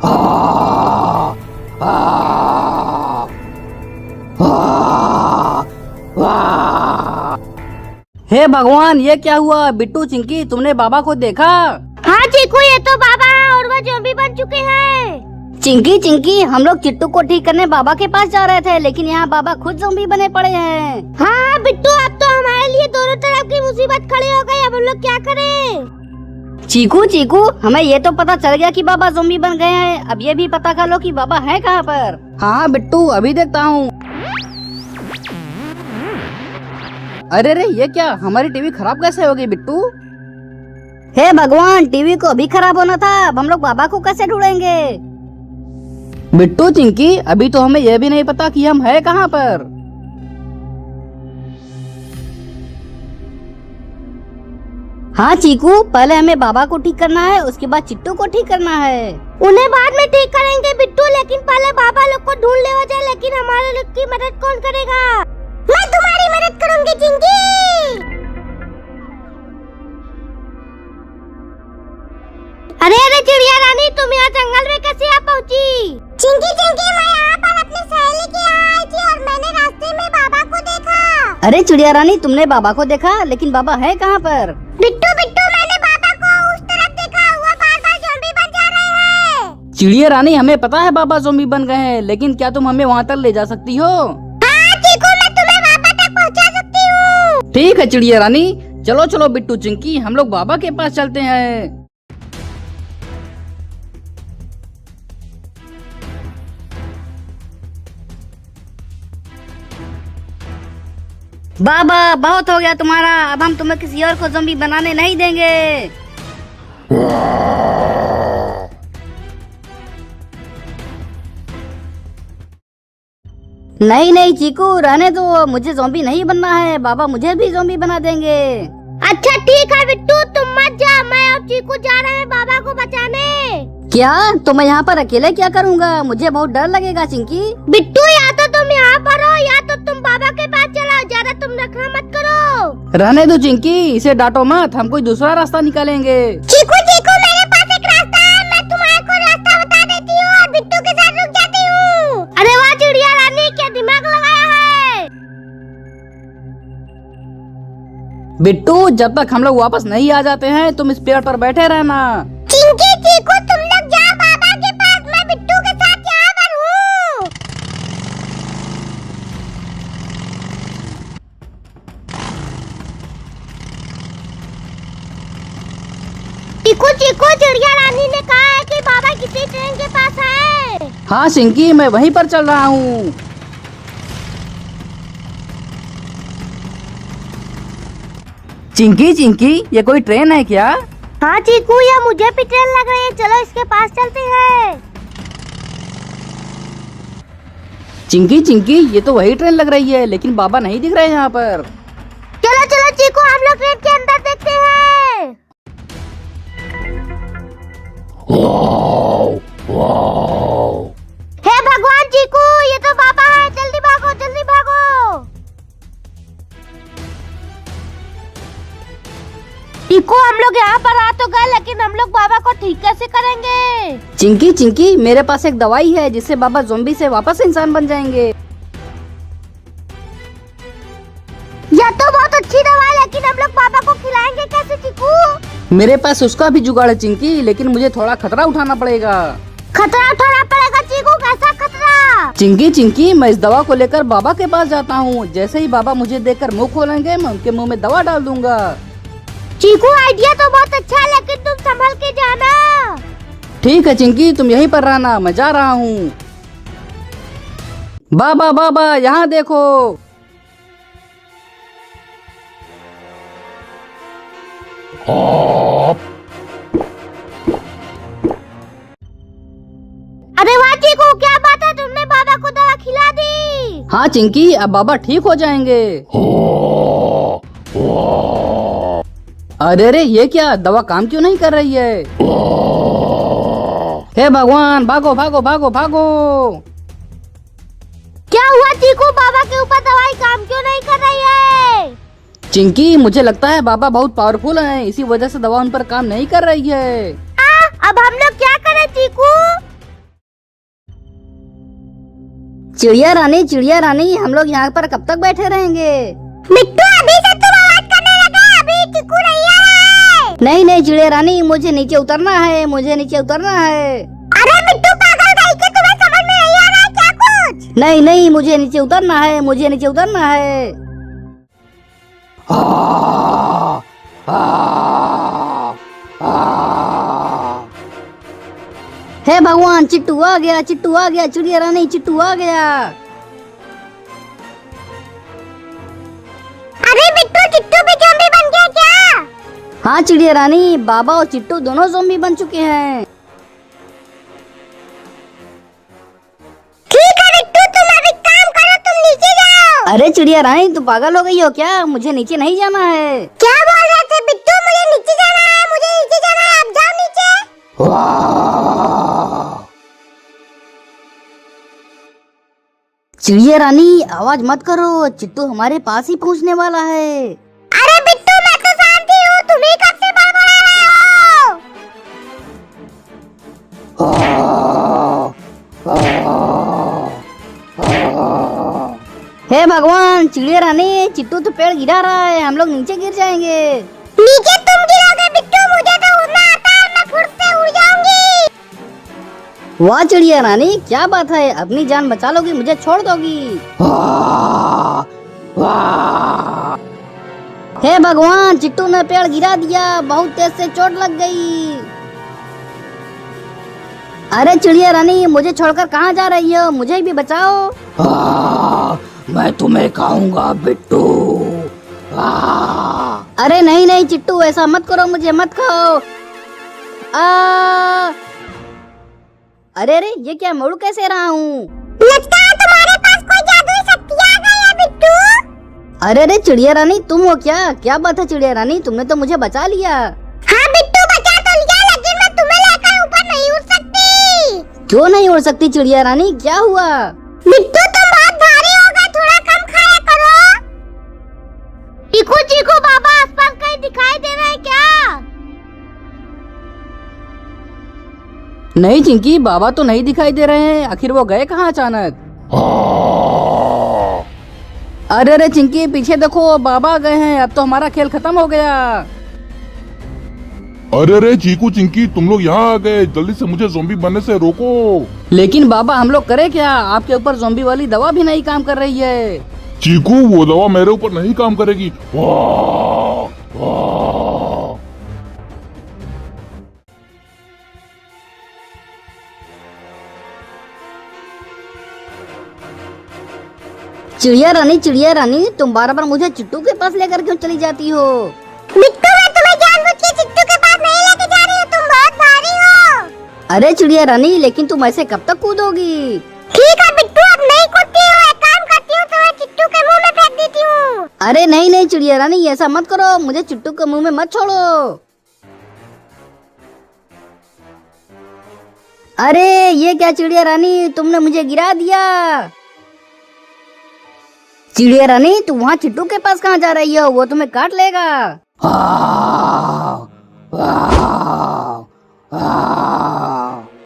आ, आ, आ, आ। हे भगवान, ये क्या हुआ? बिट्टू, चिंकी, तुमने बाबा को देखा? हाँ चीकू, ये तो बाबा है और वो ज़ॉम्बी बन चुके हैं। चिंकी चिंकी, हम लोग चिट्टू को ठीक करने बाबा के पास जा रहे थे, लेकिन यहाँ बाबा खुद ज़ॉम्बी बने पड़े हैं। हाँ बिट्टू, अब तो हमारे लिए दोनों तरफ की मुसीबत खड़ी हो गई। अब हम लोग क्या करें? चीकू चीकू, हमें ये तो पता चल गया कि बाबा ज़ॉम्बी बन गए हैं। अब ये भी पता कर लो कि बाबा है कहाँ पर। हाँ बिट्टू, अभी देखता हूँ। अरे रे, ये क्या? हमारी टीवी खराब कैसे हो गई बिट्टू? हे भगवान, टीवी को अभी खराब होना था। अब हम लोग बाबा को कैसे ढूंढेंगे? बिट्टू, चिंकी, अभी तो हमें यह भी नहीं पता कि हम है कहाँ पर। हाँ चीकू, पहले हमें बाबा को ठीक करना है, उसके बाद चिट्टू को ठीक करना है। उन्हें बाद में ठीक करेंगे बिट्टू, लेकिन पहले बाबा लोग को ढूंढ ले जाए। लेकिन हमारे लोग की मदद कौन करेगा? मैं तुम्हारी मदद करूंगी चिंकी। अरे अरे चिड़िया रानी, तुम यहाँ जंगल में कैसे आ पहुँची? चिंकी चिंकी, मैं यहाँ पर अपनी सहेली के यहाँ आई थी और मैंने रास्ते में बाबा को देखा। अरे चिड़िया रानी, तुमने बाबा को देखा, लेकिन बाबा है कहाँ पर? बिट्टू बिट्टू, मैंने बाबा को उस तरफ देखा, वो बार-बार ज़ॉम्बी बन जा रहे हैं। चिड़िया रानी, हमें पता है बाबा ज़ॉम्बी बन गए हैं, लेकिन क्या तुम हमें वहाँ तक ले जा सकती हो? हाँ चीकू, मैं तुम्हें बाबा तक पहुँचा सकती हूँ। ठीक है चिड़िया रानी, चलो चलो बिट्टू, चिंकी, हम लोग बाबा के पास चलते हैं। बाबा, बहुत हो गया तुम्हारा। अब हम तुम्हें किसी और को ज़ॉम्बी बनाने नहीं देंगे। नहीं नहीं चीकू, रहने दो, मुझे ज़ॉम्बी नहीं बनना है। बाबा मुझे भी ज़ॉम्बी बना देंगे। अच्छा ठीक है बिट्टू, तुम मत जा, मैं और चीकू जा रहे हैं बाबा को बचाने। क्या? तो मैं यहाँ पर अकेले क्या करूँगा? मुझे बहुत डर लगेगा चिंकी। बिट्टू, या तो तुम यहाँ पर हो या तो तुम बाबा के पास चलाओ। ज्यादा तुम नखरा मत करो। रहने दो चिंकी, इसे डांटो मत, हम कोई दूसरा रास्ता निकालेंगे। चीकू चीकू, मेरे पास एक रास्ता है, मैं तुम्हारे को रास्ता बता देती हूँ और बिट्टू के साथ रुक जाती हूँ। अरे वाह चिड़िया रानी, क्या दिमाग लगाया है। बिट्टू, जब तक हम लोग वापस नहीं आ जाते हैं, तुम इस पेड़ पर बैठे रहना। चिंकी चीकू, तुम लोग जाओ बाबा के पास, मैं बिट्टू के साथ यहाँ पर हूँ। चीकू चीकू, चिड़िया रानी ने कहा है कि बाबा किसी ट्रेन के पास है। हाँ चिंकी, मैं वहीं पर चल रहा हूँ। चिंकी चिंकी, ये कोई ट्रेन है क्या? हाँ चीकू, ये मुझे भी ट्रेन लग रही है, चलो इसके पास चलते हैं। चिंकी चिंकी, ये तो वही ट्रेन लग रही है, लेकिन बाबा नहीं दिख रहे यहाँ पर। चलो चलो चीकू, हम लोग ट्रेन के अंदर देखते हैं। हे भगवान चीकू, ये तो बाबा है, जल्दी भागो जल्दी भागो। चीकू, हम लोग यहाँ पर आ तो गए, लेकिन हम लोग बाबा को ठीक कैसे करेंगे? चिंकी चिंकी, मेरे पास एक दवाई है जिससे बाबा ज़ॉम्बी से वापस इंसान बन जाएंगे। यह तो बहुत अच्छी दवा है, लेकिन हम लोग बाबा को खिलाएंगे कैसे चीकू? मेरे पास उसका भी जुगाड़ है चिंकी, लेकिन मुझे थोड़ा खतरा उठाना पड़ेगा। खतरा उठाना पड़ेगा चीकू? कैसा खतरा? चिंकी चिंकी, मैं इस दवा को लेकर बाबा के पास जाता हूँ। जैसे ही बाबा मुझे देखकर मुंह खोलेंगे, मैं उनके मुंह में दवा डाल दूंगा। चीकू, आइडिया तो बहुत अच्छा है, लेकिन तुम संभल के जाना। ठीक है चिंकी, तुम यहीं पर रहना, मैं जा रहा हूँ। बाबा बाबा, यहाँ देखो। अरे वाह चीकू, क्या बात है, तुमने बाबा को दवा खिला दी। हाँ चिंकी, अब बाबा ठीक हो जाएंगे। अरे रे, ये क्या? दवा काम क्यों नहीं कर रही है? हे भगवान, भागो भागो भागो भागो। क्या हुआ चीकू, बाबा के ऊपर दवाई काम क्यों नहीं कर रही है? चिंकी, मुझे लगता है बाबा बहुत पावरफुल हैं, इसी वजह से दवा उन पर काम नहीं कर रही है। अब हम लोग क्या करें चीकू? चिड़िया रानी हम लोग यहाँ पर कब तक बैठे रहेंगे? बिट्टू अभी से तुम आवाज करने लगा, अभी चिकू नहीं आ रहा है। नहीं चिड़िया रानी, मुझे नीचे उतरना है, मुझे नीचे उतरना है। अरे बिट्टू पागल कहीं के, तुम्हें समझ में नहीं आ रहा है क्या कुछ? नहीं मुझे नीचे उतरना है, मुझे नीचे उतरना है। हे भगवान, चिट्टू आ गया, चिड़िया रानी चिट्टू आ गया। अरे बिट्टू, चिट्टू भी ज़ॉम्बी बन गया क्या? हाँ चिड़िया रानी, बाबा और चिट्टू दोनों ज़ॉम्बी बन चुके हैं। ठीक है बिट्टू, तुम अब एक काम करो, तुम नीचे जाओ। अरे चिड़िया रानी, तू पागल हो गई हो क्या? मुझे नीचे नहीं जाना है। क्या बोल रहे थे बिट्टू? मुझे नीचे जाना है, मुझे नीचे जाना है, आप जाओ नीचे। चिड़िया रानी आवाज मत करो, चिट्टू हमारे पास ही पहुंचने वाला है। अरे बिट्टू, मैं तो शांति हूँ, तुम ही कब से बड़बड़ा रहे हो? हे भगवान, चिड़िया रानी, चिट्टू तो पेड़ गिरा रहा है, हम लोग नीचे गिर जाएंगे। नीचे तुम गिरोगे बिट्टू, मुझे तो उड़ना आता है, मैं फुर्र से उड़ जाऊंगी। वाह चिड़िया रानी, क्या बात है, अपनी जान बचा लोगी, मुझे छोड़ दोगी? हे भगवान, चिट्टू ने पेड़ गिरा दिया, बहुत तेज से चोट लग गई। अरे चिड़िया रानी, मुझे छोड़कर कहाँ जा रही हो? मुझे भी बचाओ। मैं तुम्हें खाऊंगा बिट्टू। अरे नहीं चिट्टू, ऐसा मत करो, मुझे मत खाओ। अरे ये क्या, मुड़ कैसे रहा हूँ? लगता है तुम्हारे पास कोई जादुई शक्ति आ गई है बिट्टू। अरे चिड़िया रानी, तुम हो क्या? क्या बात है चिड़िया रानी, तुमने तो मुझे बचा लिया। हाँ बिट्टू, बचा तो लिया, लेकिन मैं तुम्हें लेकर ऊपर नहीं उड़ सकती। क्यों नहीं उड़ सकती चिड़िया रानी, क्या हुआ? बिट्टू, तुम बहुत भारी हो गए, थोड़ा कम खाया करो। चीकू बाबा आसपास कहीं दिखाई दे रहा है क्या? नहीं चिंकी, बाबा तो नहीं दिखाई दे रहे हैं, आखिर वो गए कहाँ अचानक? अरे चिंकी, पीछे देखो, बाबा गए हैं, अब तो हमारा खेल खत्म हो गया। अरे चीकू चिंकी, तुम लोग यहाँ आ गए, जल्दी से मुझे ज़ॉम्बी बनने से रोको। लेकिन बाबा, हम लोग करें क्या? आपके ऊपर ज़ॉम्बी वाली दवा भी नहीं काम कर रही है। चीकू, वो दवा मेरे ऊपर नहीं काम करेगी। वाह वाह। चिड़िया रानी, तुम बार बार मुझे चिट्टू के पास लेकर क्यों चली जाती हो? बिट्टू, मैं तुम्हें जानबूझ के चिट्टू के पास नहीं लेके जा रही हूँ, तुम बहुत भारी हो। अरे चिड़िया रानी, लेकिन तुम ऐसे कब तक कूदोगी? ठीक है बिट्टू, अब नहीं कूदती हूँ, एक काम करती हूँ, तुम्हें चिट्टू के मुंह में फेंक देती हूँ। अरे नहीं चिड़िया रानी, ऐसा मत करो, मुझे चिट्टू के मुंह में मत छोड़ो। अरे ये क्या चिड़िया रानी, तुमने मुझे गिरा दिया। चिड़िया रानी, तू वहाँ चिट्टू के पास कहाँ जा रही हो? वो तुम्हें काट लेगा।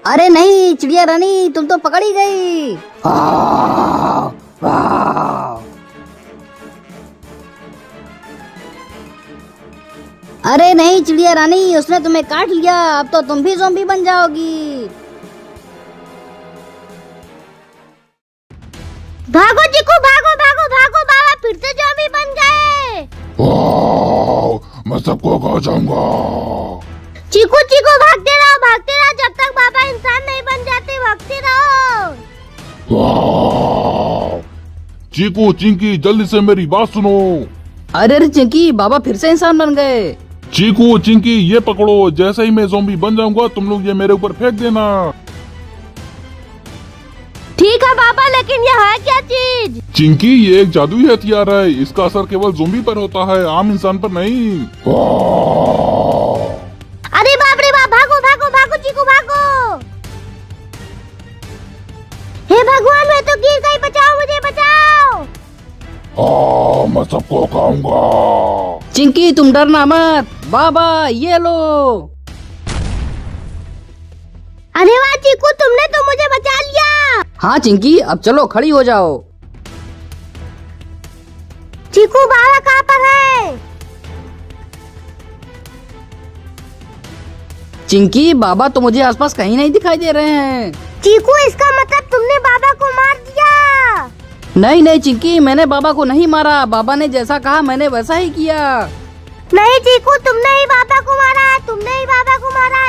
अरे नहीं चिड़िया रानी, तुम तो पकड़ी गई। अरे नहीं चिड़िया रानी, उसने तुम्हें काट लिया, अब तो तुम भी ज़ॉम्बी बन जाओगी। भागो चिकू, भागो, बाबा फिर से ज़ॉम्बी बन गए। मैं सबको खा जाऊंगा। चिकू भागते रहो, जब तक बाबा इंसान नहीं बन जाते, भागते रहो। चीकू चिंकी, जल्दी से मेरी बात सुनो। अरे चिंकी, बाबा फिर से इंसान बन गए। चीकू चिंकी, ये पकड़ो, जैसे ही मैं ज़ॉम्बी बन जाऊंगा, तुम लोग ये मेरे ऊपर फेंक देना। ठीक है बाबा, लेकिन ये है क्या चीज? चिंकी, ये एक जादुई हथियार है, इसका असर केवल ज़ॉम्बी पर होता है, आम इंसान पर नहीं। अरे बाप रे बाप, भागो चिकू, भागो। हे भगवान, मैं तो गिर गई, बचाओ मुझे, बचाओ। मैं सबको खाऊंगा। चिंकी, तुम डरना मत, बाबा ये लो। अरे वाह चिकू, तुमने तो मुझे बचा लिया। हाँ चिंकी, अब चलो खड़ी हो जाओ। चीकू बाबा कहाँ पर है? चिंकी, बाबा तो मुझे आसपास कहीं नहीं दिखाई दे रहे हैं। चीकू इसका मतलब तुमने बाबा को मार दिया। नहीं नहीं चिंकी, मैंने बाबा को नहीं मारा। बाबा ने जैसा कहा मैंने वैसा ही किया। नहीं चीकू, तुमने ही बाबा को मारा है, तुमने ही बाबा को मारा